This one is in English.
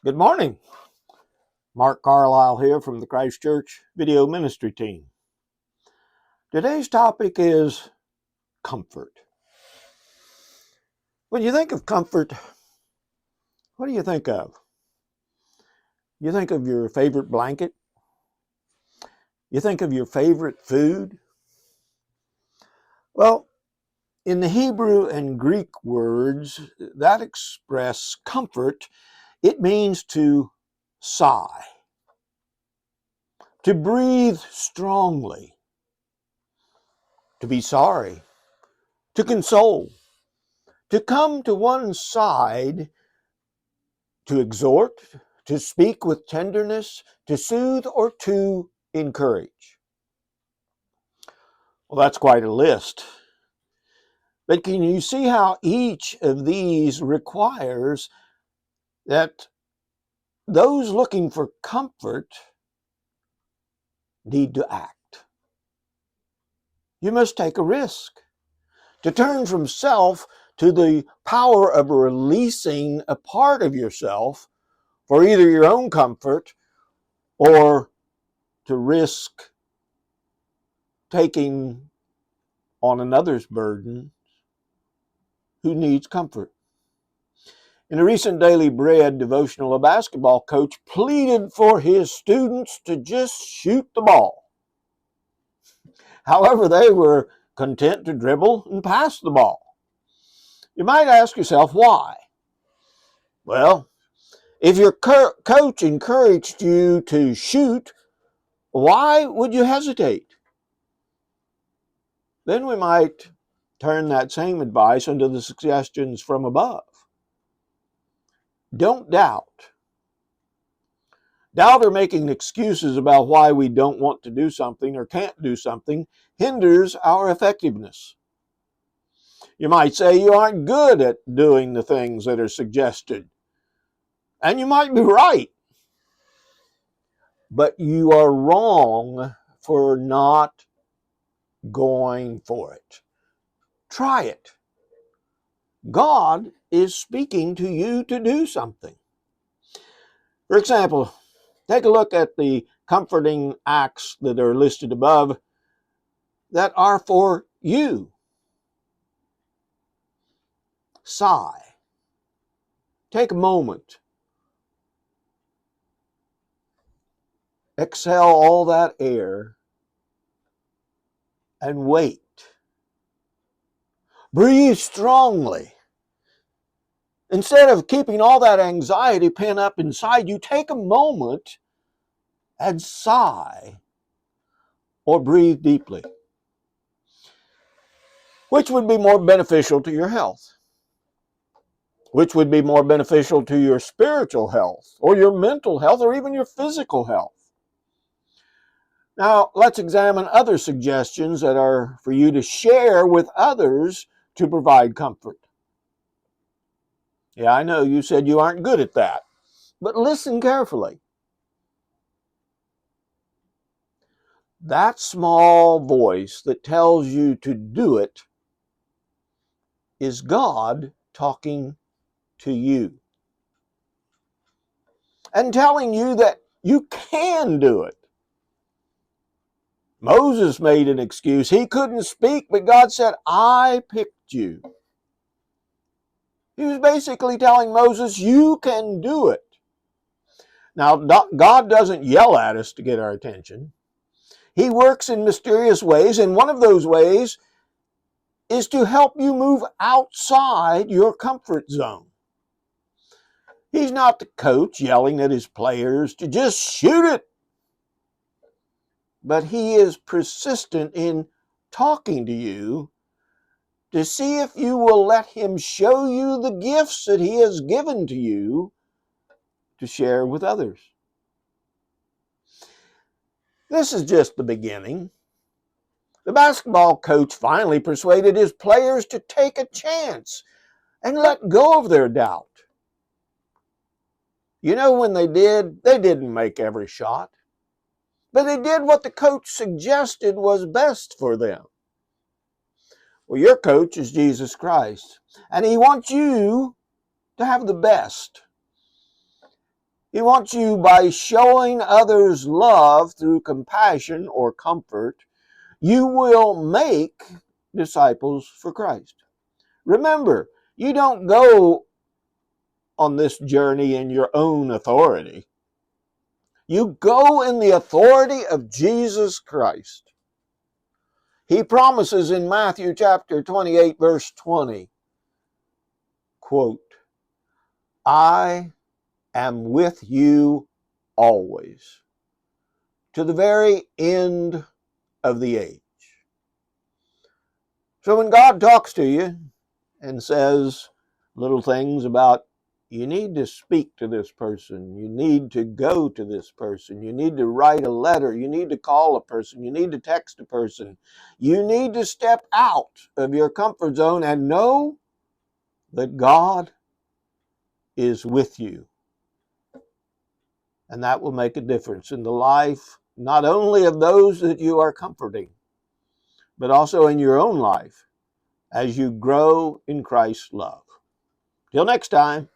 Good morning. Mark Carlisle here from the Christ Church Video Ministry Team. Today's topic is comfort. When you think of comfort, what do you think of? You think of your favorite blanket? You think of your favorite food? Well, in the Hebrew and Greek words that express comfort, it means to sigh, to breathe strongly, to be sorry, to console, to come to one side, to exhort, to speak with tenderness, to soothe, or to encourage. Well, that's quite a list. But can you see how each of these requires that those looking for comfort need to act? You must take a risk to turn from self to the power of releasing a part of yourself for either your own comfort or to risk taking on another's burden who needs comfort. In a recent Daily Bread devotional, a basketball coach pleaded for his students to just shoot the ball. However, they were content to dribble and pass the ball. You might ask yourself, why? Well, if your coach encouraged you to shoot, why would you hesitate? Then we might turn that same advice into the suggestions from above. Don't doubt. Doubt or making excuses about why we don't want to do something or can't do something hinders our effectiveness. You might say you aren't good at doing the things that are suggested. And you might be right. But you are wrong for not going for it. Try it. God is speaking to you to do something. For example, take a look at the comforting acts that are listed above that are for you. Sigh. Take a moment. Exhale all that air and wait. Breathe strongly. Instead of keeping all that anxiety pent up inside you, take a moment and sigh or breathe deeply. Which would be more beneficial to your health? Which would be more beneficial to your spiritual health or your mental health or even your physical health? Now, let's examine other suggestions that are for you to share with others to provide comfort. Yeah, I know you said you aren't good at that, but listen carefully. That small voice that tells you to do it is God talking to you and telling you that you can do it. Moses made an excuse. He couldn't speak, but God said, I picked you. He was basically telling Moses, you can do it. Now, God doesn't yell at us to get our attention. He works in mysterious ways, and one of those ways is to help you move outside your comfort zone. He's not the coach yelling at his players to just shoot it, but he is persistent in talking to you to see if you will let him show you the gifts that he has given to you to share with others. This is just the beginning. The basketball coach finally persuaded his players to take a chance and let go of their doubt. You know, when they didn't make every shot, but they did what the coach suggested was best for them. Well, your coach is Jesus Christ, and he wants you to have the best. He wants you, by showing others love through compassion or comfort, you will make disciples for Christ. Remember, you don't go on this journey in your own authority. You go in the authority of Jesus Christ. He promises in Matthew chapter 28, verse 20, quote, I am with you always, to the very end of the age. So when God talks to you and says little things about, you need to speak to this person, you need to go to this person, you need to write a letter, you need to call a person, you need to text a person, you need to step out of your comfort zone and know that God is with you. And that will make a difference in the life, not only of those that you are comforting, but also in your own life as you grow in Christ's love. Till next time.